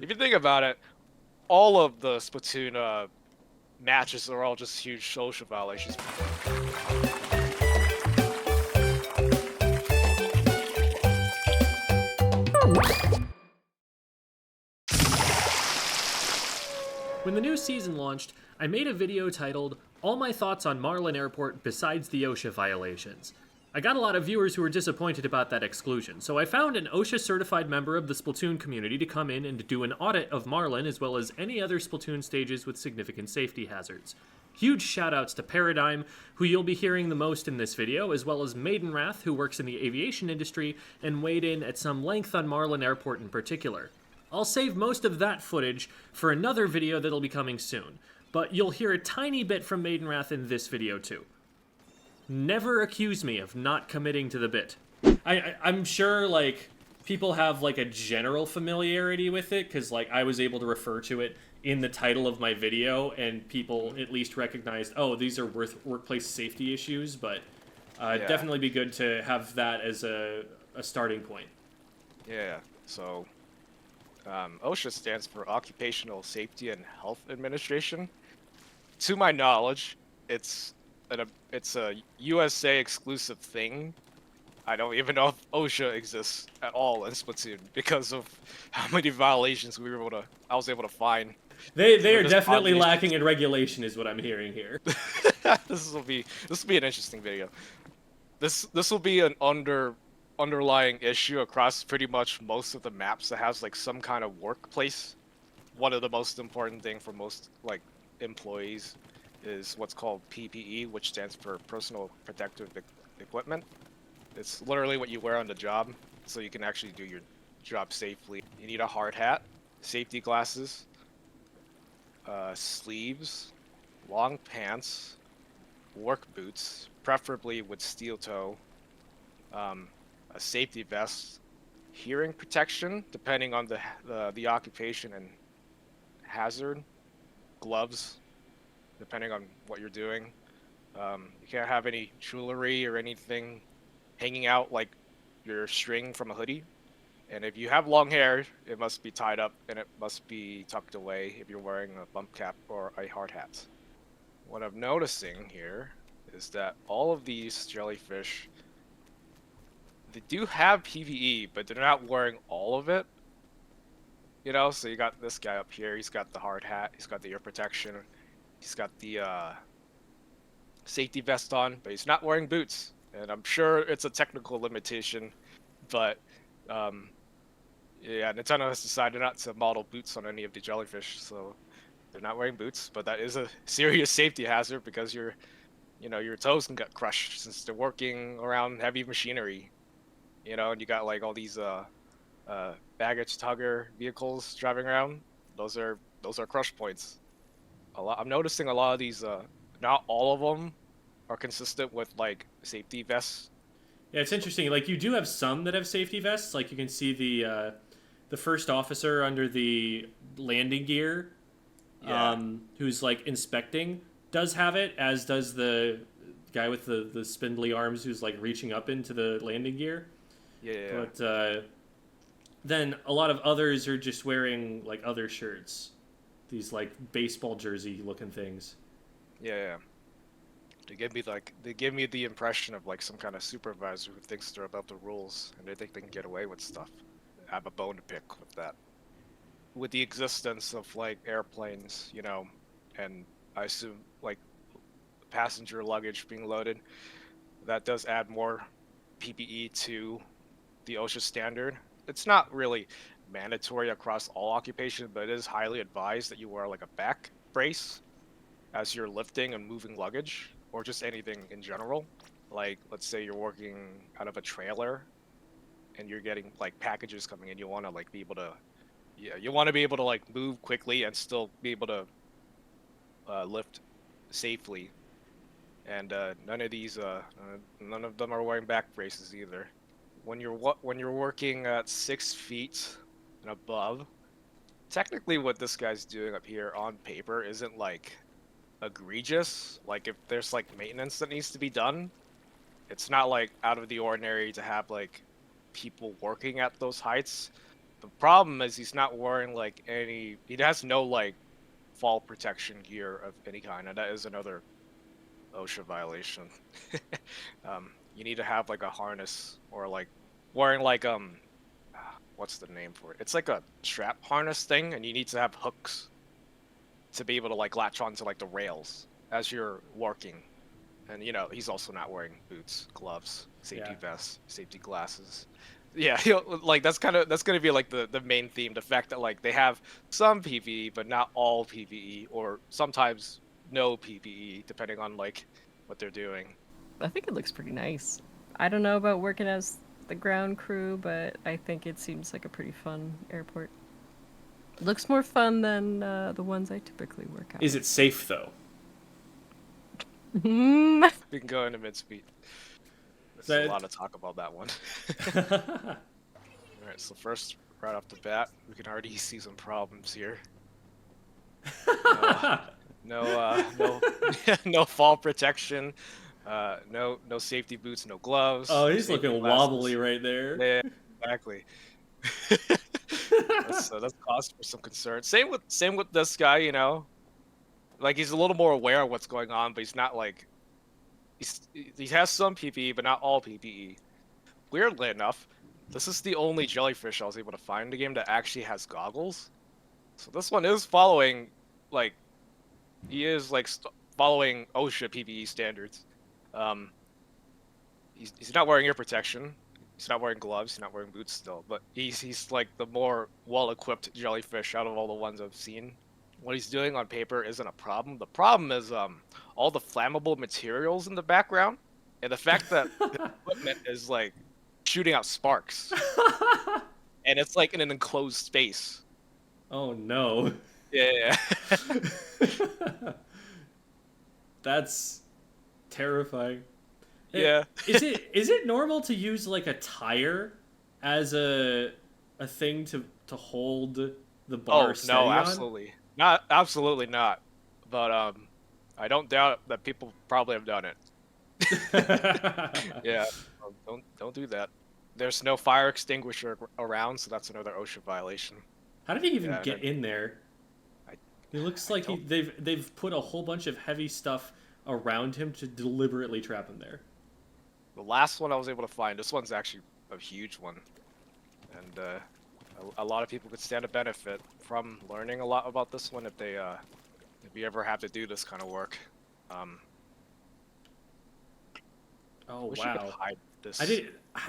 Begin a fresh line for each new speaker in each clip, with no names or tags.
if you think about it, all of the Splatoon matches are all just huge social violations.
When the new season launched, I made a video titled, "All My Thoughts on Marlin Airport Besides the OSHA Violations." I got a lot of viewers who were disappointed about that exclusion, so I found an OSHA certified member of the Splatoon community to come in and do an audit of Marlin as well as any other Splatoon stages with significant safety hazards. Huge shoutouts to Paradygm, who you'll be hearing the most in this video, as well as Maidenwrath, who works in the aviation industry and weighed in at some length on Marlin Airport in particular. I'll save most of that footage for another video that'll be coming soon, but you'll hear a tiny bit from Maidenwrath in this video too. Never accuse me of not committing to the bit. I'm sure, like, people have, like, a general familiarity with it, because, like, I was able to refer to it in the title of my video, and people at least recognized, oh, these are workplace safety issues, but definitely be good to have that as a starting point.
Yeah, so OSHA stands for Occupational Safety and Health Administration. To my knowledge, it's a USA exclusive thing. I don't even know if OSHA exists at all in Splatoon because of how many violations I was able to find.
They are definitely lacking in regulation, is what I'm hearing here.
This will be an interesting video. This will be an underlying issue across pretty much most of the maps that has like some kind of workplace. One of the most important thing for most like employees is what's called PPE, which stands for Personal Protective Equipment. It's literally what you wear on the job, so you can actually do your job safely. You need a hard hat, safety glasses, sleeves, long pants, work boots, preferably with steel toe, a safety vest, hearing protection, depending on the occupation and hazard, gloves, depending on what you're doing. You can't have any jewelry or anything hanging out like your string from a hoodie. And if you have long hair, it must be tied up and it must be tucked away if you're wearing a bump cap or a hard hat. What I'm noticing here is that all of these jellyfish, they do have PVE, but they're not wearing all of it. You know, so you got this guy up here, he's got the hard hat, he's got the ear protection, he's got the safety vest on, but he's not wearing boots. And I'm sure it's a technical limitation, but yeah, Nintendo has decided not to model boots on any of the jellyfish, so they're not wearing boots. But that is a serious safety hazard because your toes can get crushed since they're working around heavy machinery. You know, and you got like all these baggage tugger vehicles driving around. Those are crush points. I'm noticing a lot of these. Not all of them are consistent with like safety vests.
Yeah, it's interesting. Like, you do have some that have safety vests. Like, you can see the first officer under the landing gear, who's like inspecting, does have it, as does the guy with the spindly arms who's like reaching up into the landing gear.
Yeah.
But then a lot of others are just wearing like other shirts, these like baseball jersey looking things.
Yeah. They give me the impression of like some kind of supervisor who thinks they're above the rules and they think they can get away with stuff. I have a bone to pick with that. With the existence of like airplanes, you know, and I assume like passenger luggage being loaded, that does add more PPE to the OSHA standard. It's not really mandatory across all occupations, but it is highly advised that you wear like a back brace as you're lifting and moving luggage, or just anything in general. Like, let's say you're working out of a trailer and you're getting like packages coming in, you want to like be able to, you want to be able to like move quickly and still be able to lift safely. And none of them are wearing back braces either. When you're working at 6 feet and above, technically what this guy's doing up here on paper isn't like egregious. Like, if there's like maintenance that needs to be done, it's not like out of the ordinary to have like people working at those heights. The problem is he's not wearing like any. He has no like fall protection gear of any kind, and that is another OSHA violation. You need to have like a harness or like wearing like what's the name for it? It's like a strap harness thing, and you need to have hooks to be able to like latch onto like the rails as you're working. And you know, he's also not wearing boots, gloves, safety vest, safety glasses. Yeah, like that's gonna be like the main theme. The fact that like they have some PPE but not all PPE, or sometimes no PPE, depending on like what they're doing.
I think it looks pretty nice. I don't know about working as the ground crew, but I think it seems like a pretty fun airport. Looks more fun than the ones I typically work at.
Is it safe though?
Mm.
We can go into mid-speed.
That-
There's a lot of talk about that one. All right, so first, right off the bat, we can already see some problems here. No, no fall protection. No safety boots, no gloves.
Oh,
no
he's
safety
looking
glasses.
wobbly right there.
Yeah, exactly. That's cause for some concern. Same with this guy, you know. Like he's a little more aware of what's going on, but he's not like he has some PPE, but not all PPE. Weirdly enough, this is the only jellyfish I was able to find in the game that actually has goggles. So this one is following, like, he is like following OSHA PPE standards. He's not wearing ear protection. He's not wearing gloves. He's not wearing boots still, but he's like the more well-equipped jellyfish out of all the ones I've seen. What he's doing on paper isn't a problem. The problem is all the flammable materials in the background, and the fact that the equipment is like shooting out sparks, and it's like in an enclosed space.
Oh no.
Yeah.
That's terrifying.
Yeah.
Is it normal to use like a tire as a thing to hold the bar
Oh
steady
no,
on?
absolutely not. But I don't doubt that people probably have done it. Yeah, don't do that. There's no fire extinguisher around, so that's another OSHA violation.
How did he even
Yeah,
get in there? It looks like they've put a whole bunch of heavy stuff around him to deliberately trap him there.
The last one I was able to find, this one's actually a huge one, and a lot of people could stand to benefit from learning a lot about this one if you ever have to do this kind of work.
Oh
Wish you could
wow!
hide this.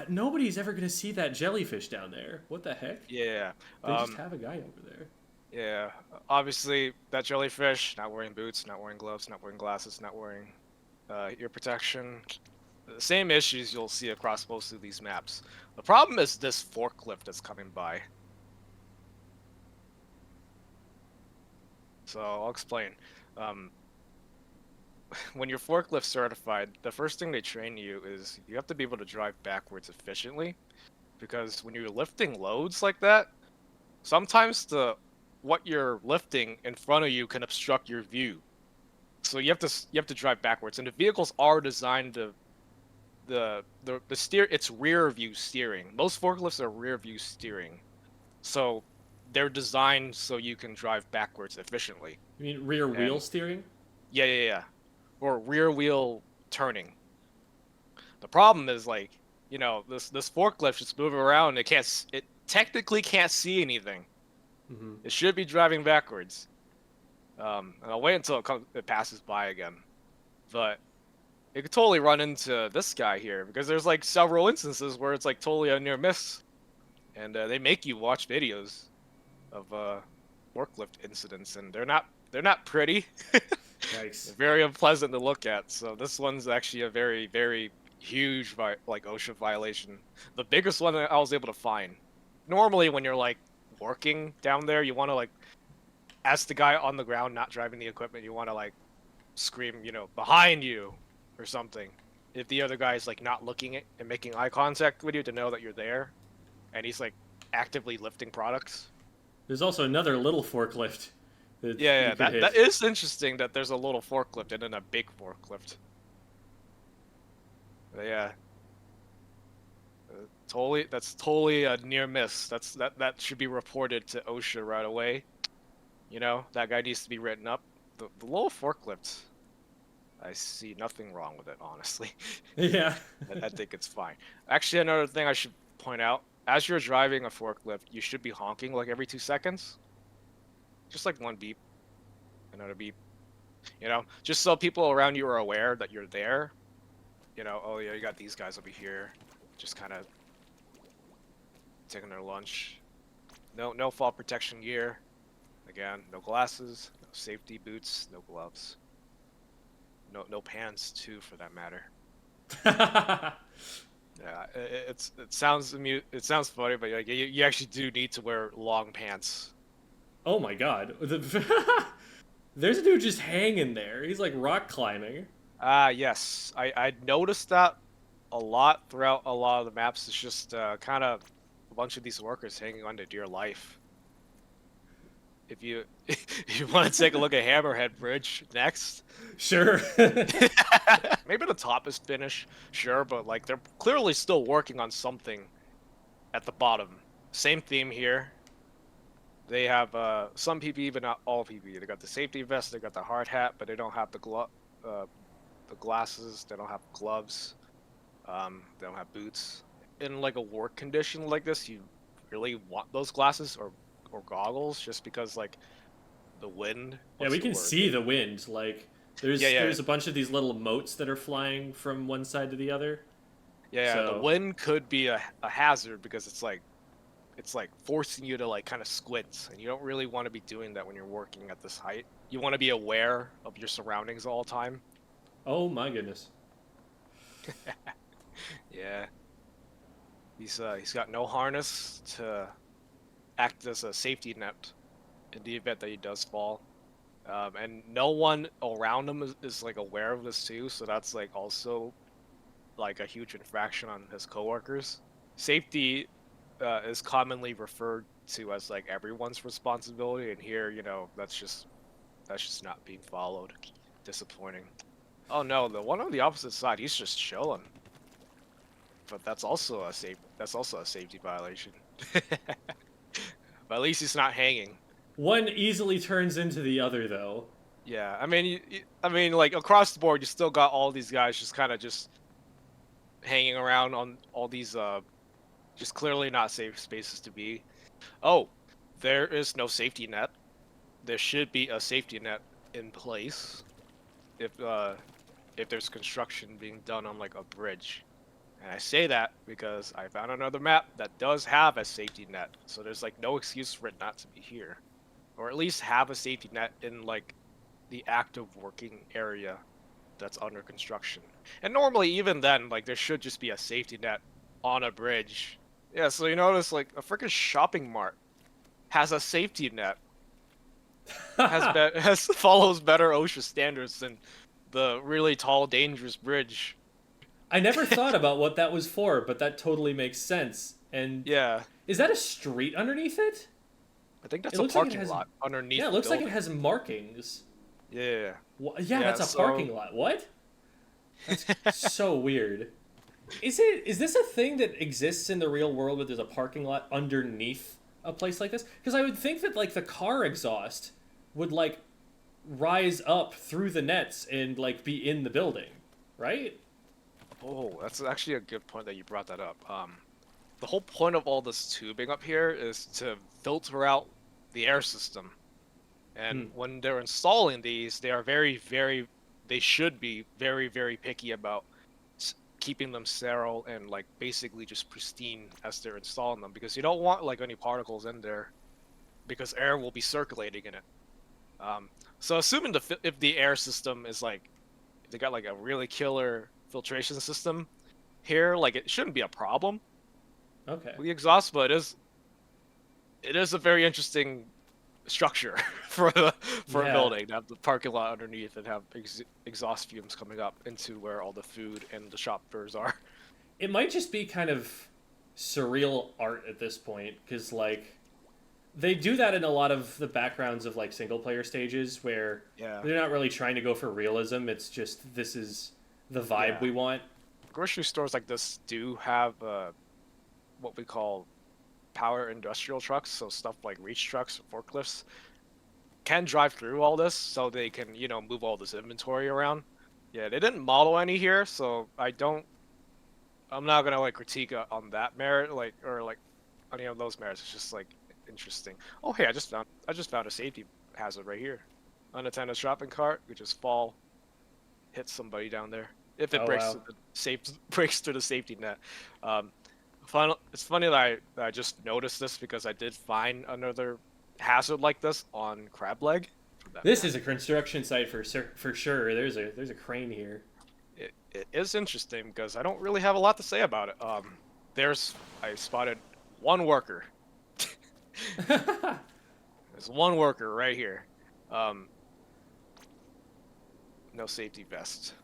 Nobody's ever gonna see that jellyfish down there. What the heck?
Yeah.
They just have a guy over there.
Yeah. Obviously, that jellyfish not wearing boots, not wearing gloves, not wearing glasses, not wearing ear protection. The same issues you'll see across most of these maps. The problem is this forklift that's coming by. So I'll explain. When you're forklift certified, the first thing they train you is you have to be able to drive backwards efficiently, because when you're lifting loads like that, sometimes what you're lifting in front of you can obstruct your view. So you have to drive backwards, and the vehicles are designed to the steer. It's rear view steering. Most forklifts are rear view steering, so they're designed so you can drive backwards efficiently.
You mean rear wheel steering?
Yeah. Or rear wheel turning. The problem is, like, you know, this forklift just moving around. It technically can't see anything.
Mm-hmm.
It should be driving backwards. And I'll wait until it passes by again. But it could totally run into this guy here, because there's like several instances where it's like totally a near miss, and they make you watch videos of forklift incidents, and they're not pretty.
Nice.
They're very unpleasant to look at. So this one's actually a very, very huge like OSHA violation. The biggest one that I was able to find. Normally, when you're like working down there, you want to like, as the guy on the ground not driving the equipment, you want to like scream, you know, behind you or something. If the other guy is like not looking at and making eye contact with you to know that you're there, and he's like actively lifting products.
There's also another little forklift.
Yeah, that is interesting that there's a little forklift and then a big forklift. But yeah. That's totally a near miss. That should be reported to OSHA right away. You know, that guy needs to be written up. The little forklift, I see nothing wrong with it, honestly.
Yeah.
I think it's fine. Actually, another thing I should point out, as you're driving a forklift, you should be honking like every 2 seconds. Just like one beep, another beep. You know, just so people around you are aware that you're there. You know, oh yeah, you got these guys over here, just kind of taking their lunch. No fall protection gear. Again, no glasses, no safety boots, no gloves. No pants too, for that matter. Yeah, it sounds funny, but like you actually do need to wear long pants.
Oh my god. There's a dude just hanging there. He's like rock climbing.
Yes, I noticed that a lot throughout a lot of the maps. It's just kind of a bunch of these workers hanging on to dear life. If you if you want to take a look at Hammerhead Bridge next,
Sure.
maybe the top is finished, sure, but like they're clearly still working on something at the bottom. Same theme here. They have some PPE, but not all PPE. They got the safety vest, they got the hard hat, but they don't have the glasses. They don't have gloves. They don't have boots. In like a work condition like this, you really want those glasses or goggles, just because like the wind.
Yeah, we can see the wind. Like there's
Yeah.
there's a bunch of these little motes that are flying from one side to the other.
Yeah, the
So-
wind could be a hazard because it's like forcing you to like kind of squint, and you don't really want to be doing that when you're working at this height. You want to be aware of your surroundings all the time.
Oh my goodness.
Yeah. He's got no harness to act as a safety net in the event that he does fall. And no one around him is like aware of this too, so that's like also like a huge infraction on his coworkers. Safety is commonly referred to as like everyone's responsibility, and here, you know, that's just not being followed. Disappointing. Oh no, the one on the opposite side, he's just chilling. But that's also a safety violation. But at least he's not hanging.
One easily turns into the other, though.
Yeah, I mean, I mean, like across the board, you still got all these guys just kind of just hanging around on all these just clearly not safe spaces to be. Oh, there is no safety net. There should be a safety net in place if there's construction being done on like a bridge. And I say that because I found another map that does have a safety net. So there's like no excuse for it not to be here. Or at least have a safety net in like the active working area that's under construction. And normally even then, like there should just be a safety net on a bridge. Yeah, so you notice like a freaking shopping mart has a safety net. Follows better OSHA standards than the really tall, dangerous bridge.
I never thought about what that was for, but that totally makes sense. And
Yeah,
is that a street underneath it?
I think that's
It
a
looks like it
parking
has-
lot underneath.
Yeah, it
the
looks like it
building.
has markings.
Yeah.
Yeah,
Yeah,
that's a
so-
parking lot. What? That's so weird. Is this a thing that exists in the real world where there's a parking lot underneath a place like this? Because I would think that like the car exhaust would like rise up through the nets and like be in the building, right?
Oh, that's actually a good point that you brought that up. The whole point of all this tubing up here is to filter out the air system. And when they're installing these, they are they should be very, very picky about keeping them sterile and like basically just pristine as they're installing them, because you don't want like any particles in there, because air will be circulating in it. So assuming if the air system is like, they got like a really killer filtration system here, like it shouldn't be a problem
Okay.
with the exhaust, but it is a very interesting structure for a
Yeah.
building to have the parking lot underneath and have exhaust fumes coming up into where all the food and the shop doors are.
It might just be kind of surreal art at this point, because like they do that in a lot of the backgrounds of like single player stages where
Yeah.
they're not really trying to go for realism. It's just this is the vibe
Yeah.
we want.
Grocery stores like this do have what we call power industrial trucks, so stuff like reach trucks or forklifts, can drive through all this, so they can, you know, move all this inventory around. Yeah, they didn't model any here, so I'm not gonna like critique on that merit, like, or like any of those merits. It's just like interesting. Oh hey, I just found a safety hazard right here. Unattended shopping cart, we just fall, hit somebody down there. If it
Oh,
breaks
wow.
through breaks through the safety net. It's funny that I just noticed this because I did find another hazard like this on Crab Leg. For that
This
map.
is a construction site for sure. There's a crane here.
It is interesting because I don't really have a lot to say about it. I spotted one worker. There's one worker right here. No safety vest,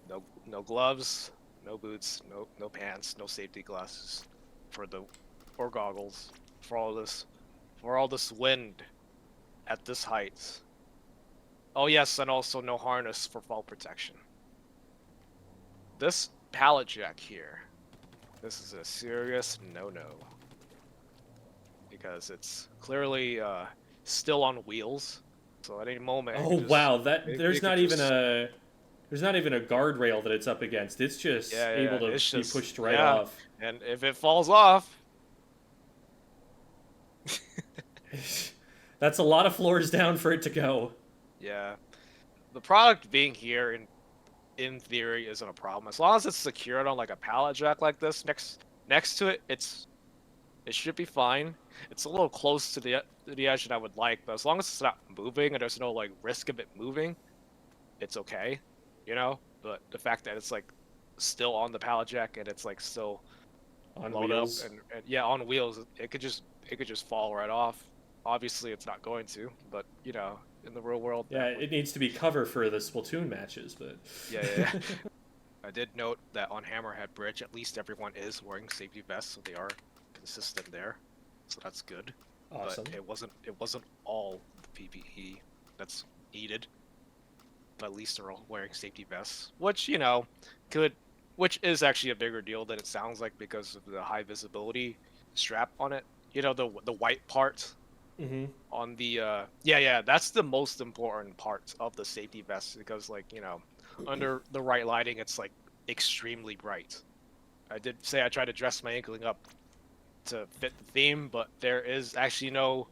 no gloves, no boots, no pants, no safety glasses, or goggles for all this wind at this height. Oh yes, and also no harness for fall protection. This pallet jack here, this is a serious no-no. Because it's clearly still on wheels. So at any moment...
Oh wow,
there's not even
there's not even a guardrail that it's up against. It's just able to
it's
be
just,
pushed right
yeah.
off.
And if it falls off...
That's a lot of floors down for it to go.
Yeah. The product being here in theory isn't a problem. As long as it's secured on like a pallet jack like this next to it, it should be fine. It's a little close to the edge that I would like, but as long as it's not moving and there's no like risk of it moving, it's okay, you know. But the fact that it's like still on the pallet jack and it's like still
On
loaded
wheels.
up and yeah, on wheels, it could just fall right off. Obviously, it's not going to, but you know, in the real world,
Yeah, it needs to be cover for the Splatoon matches, but
yeah. I did note that on Hammerhead Bridge, at least everyone is wearing safety vests, so they are consistent there. So that's good.
awesome.
But it wasn't all the PPE that's needed. But at least they're all wearing safety vests, which, you know, which is actually a bigger deal than it sounds like because of the high visibility strap on it. You know, the white part
Mm-hmm.
on the yeah, that's the most important part of the safety vest because, like, you know, under the right lighting, it's like extremely bright. I did say I tried to dress my ankling up to fit the theme, but there is no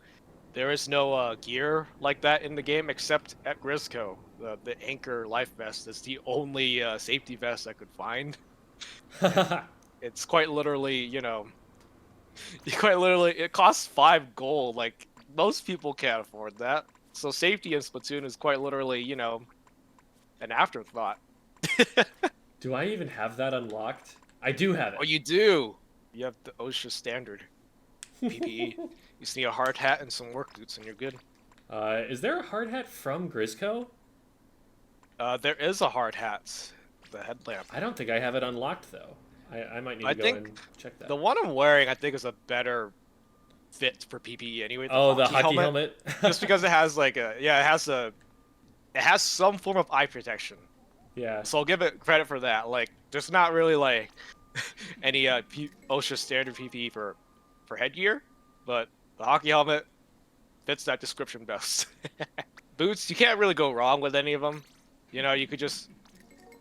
gear like that in the game except at Grisco. The Anchor Life Vest is the only safety vest I could find. It's quite literally, you know, it costs 5 gold. Like, most people can't afford that. So safety in Splatoon is quite literally, you know, an afterthought.
Do I even have that unlocked? I do have it.
Oh, you do. You have the OSHA standard PPE. You just need a hard hat and some work boots, and you're good.
Is there a hard hat from Grisco?
There is a hard hat. The headlamp.
I don't think I have it unlocked though. I might need to go
think
and check that.
The one I'm wearing, I think, is a better fit for PPE anyway.
The hockey helmet.
Just because it has like it has some form of eye protection.
Yeah.
So I'll give it credit for that. Like, there's not really like any OSHA standard PPE for headgear, but the hockey helmet fits that description best. Boots, you can't really go wrong with any of them. You know, you could just...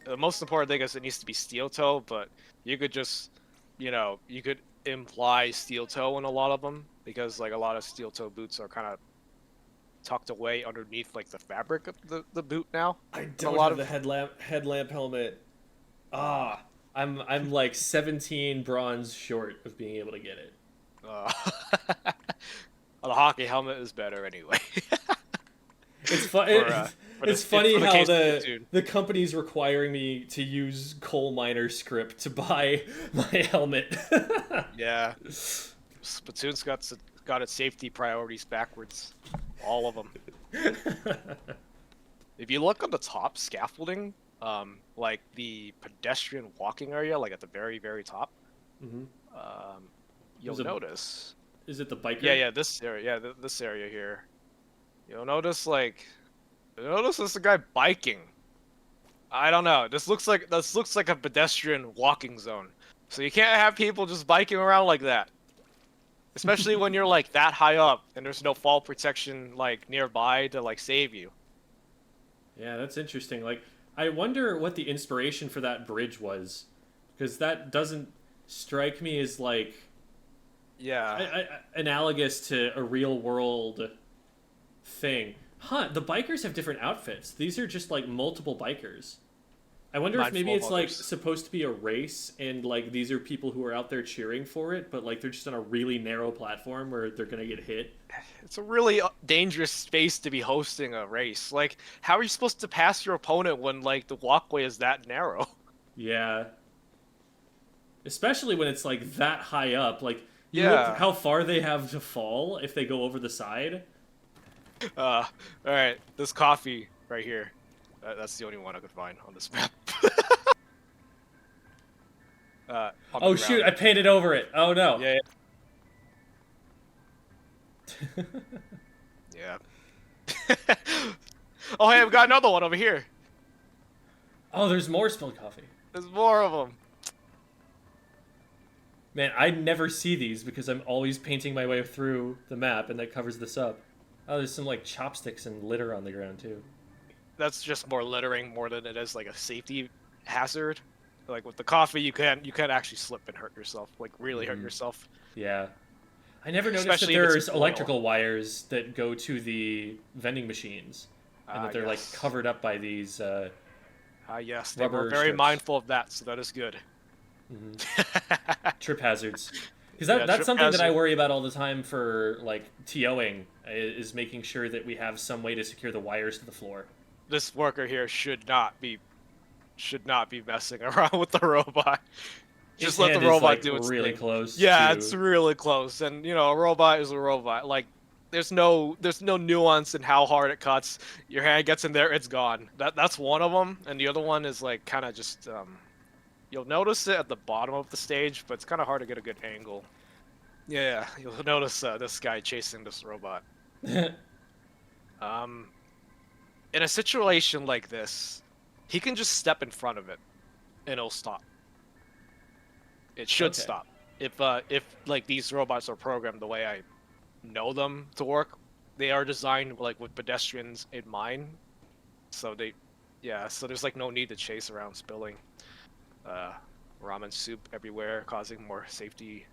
The most important thing is it needs to be steel toe, but you could just, you know, you could imply steel toe in a lot of them because like a lot of steel toe boots are kind of tucked away underneath like the fabric of the boot now.
I don't have the headlamp helmet. I'm like 17 bronze short of being able to get it.
Well, the hockey helmet is better anyway.
It's funny how the company's requiring me to use coal miner script to buy my helmet.
Yeah, Splatoon's got its safety priorities backwards, all of them. If you look on the top scaffolding, like the pedestrian walking area, like at the very, very top,
Mm-hmm.
You'll notice.
Is it the biker?
Yeah, this area. Yeah, this area here. You'll notice there's a guy biking. I don't know. This looks like a pedestrian walking zone. So you can't have people just biking around like that. Especially when you're like that high up and there's no fall protection like nearby to like save you.
Yeah, that's interesting. Like, I wonder what the inspiration for that bridge was, because that doesn't strike me as like
Yeah.
analogous to a real world thing. Huh? The bikers have different outfits. These are just like multiple bikers. I wonder if maybe
Mindful of
it's like
others.
supposed to be a race, and like these are people who are out there cheering for it, but like they're just on a really narrow platform where they're gonna get hit.
It's a really dangerous space to be hosting a race. Like, how are you supposed to pass your opponent when like the walkway is that narrow?
Yeah, especially when it's like that high up. Like, you look
Yeah.
how far they have to fall if they go over the side.
All right. This coffee right here. That's the only one I could find on this map. On the
Oh shoot! I
ground.
painted over it. Oh no.
Yeah. Yeah. Oh, hey, I've got another one over here.
Oh, there's more spilled coffee.
There's more of them.
Man, I never see these because I'm always painting my way through the map, and that covers this up. Oh, there's some like chopsticks and litter on the ground too.
That's just more littering more than it is like a safety hazard. Like with the coffee, you can actually slip and hurt yourself, like really hurt yourself.
Yeah. I never noticed
Especially
that
if
there's
it's oil.
electrical wires that go to the vending machines, and that they're like
Yes.
covered up by these.
Yes, they
Rubber
were very
strips.
mindful of that, so that is good.
Trip hazards. Because
Yeah,
that's
trip
something that I
hazard.
worry about all the time for like TOing, is making sure that we have some way to secure the wires to the floor.
This worker here should not be messing around with the robot. Just
His
let the
hand is,
robot
like,
do its
really
thing.
close
Yeah,
to-
it's really close, and you know, a robot is a robot. Like, there's no nuance in how hard it cuts. Your hand gets in there, it's gone. That's one of them, and the other one is like kind of just you'll notice it at the bottom of the stage, but it's kind of hard to get a good angle. Yeah, you'll notice this guy chasing this robot. In a situation like this, he can just step in front of it, and it'll stop. It should
Okay.
stop. If like these robots are programmed the way I know them to work, they are designed like with pedestrians in mind. So so there's like no need to chase around spilling ramen soup everywhere, causing more safety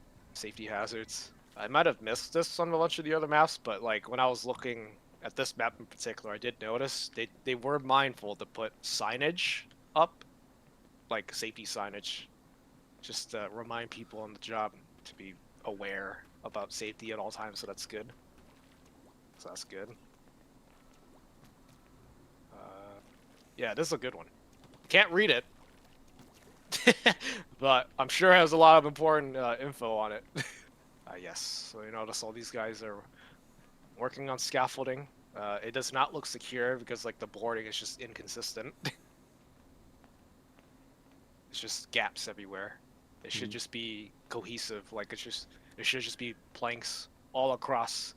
hazards. I might have missed this on a bunch of the other maps, but like when I was looking at this map in particular, I did notice they were mindful to put signage up, like safety signage, just to remind people on the job to be aware about safety at all times. So that's good. Yeah, this is a good one. Can't read it, but I'm sure it has a lot of important info on it. Yes, so you notice all these guys are working on scaffolding. It does not look secure because like the boarding is just inconsistent. It's just gaps everywhere. It should just be cohesive. Like it should just be planks all across.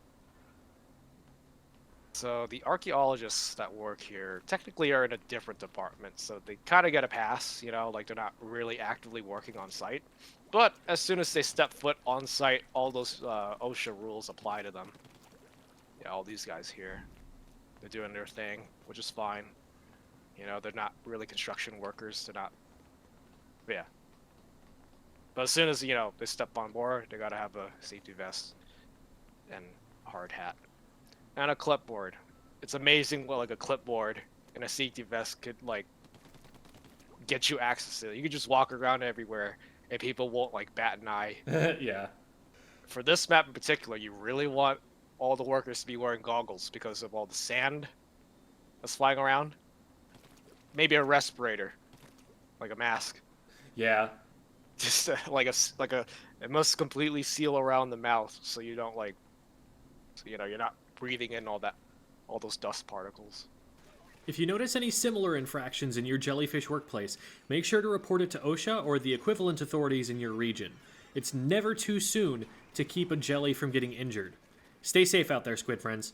So the archaeologists that work here technically are in a different department, so they kind of get a pass, you know, like they're not really actively working on site. But as soon as they step foot on site, all those OSHA rules apply to them. Yeah, all these guys here, they're doing their thing, which is fine. You know, they're not really construction workers. They're not. But yeah. But as soon as, you know, they step on board, they gotta have a safety vest and a hard hat. And a clipboard. It's amazing what like a clipboard and a safety vest could like get you access to. You could just walk around everywhere and people won't like bat an eye.
Yeah.
For this map in particular, you really want all the workers to be wearing goggles because of all the sand that's flying around. Maybe a respirator, like a mask.
Yeah.
Just it must completely seal around the mouth so you don't like, so, you know, you're not breathing in all those dust particles.
If you notice any similar infractions in your jellyfish workplace, make sure to report it to OSHA or the equivalent authorities in your region. It's never too soon to keep a jelly from getting injured. Stay safe out there, squid friends.